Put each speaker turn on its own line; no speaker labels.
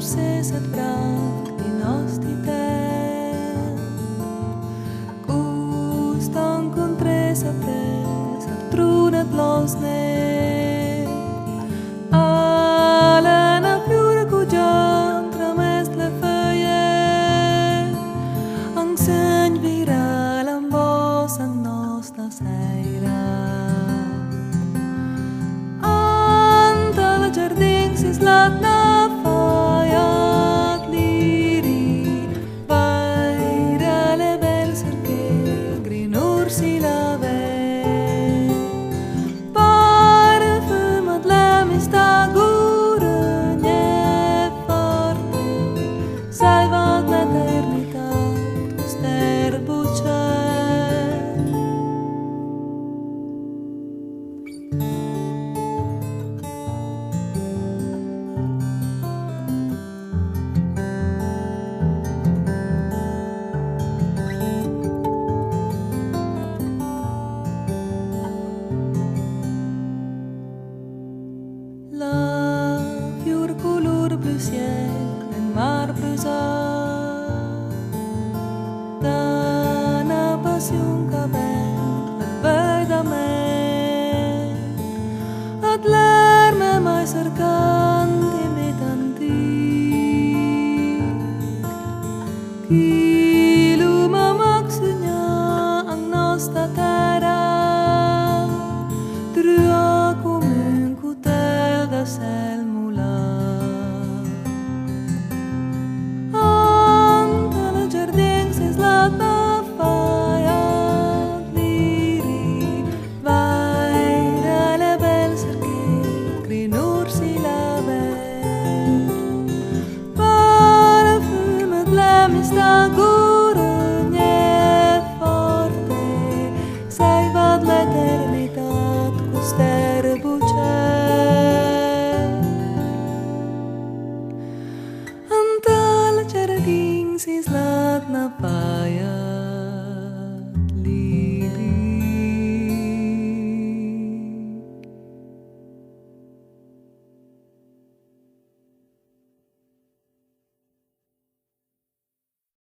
forse se brak i nostri tempi. Gustan con tre sorpresa, trunet los ne. Alena fiore cugian tramest le feuilles. Ang segn viral ang vos ang nostra seira. Anta la giardin si slat na faiat liri. Vaira le bel cerche, grinur si lave. Parfumat l'amistà gurgne forte. Salvat l'eternità, ster bucce. La fiur color blu ciel, en mar brusat. Dana passion cabel, et vei da me. At l'erme mai cercant i mitt antic. Qui l'uma mag sognar ang nostra terra. Drua come un cutel da cel mulat. Anta la giardin si slata faiat liri. Vaira le bel cerche, grinur si lave. Parfumet l'amistà gurgne forte. Salvat l'eternitat, custer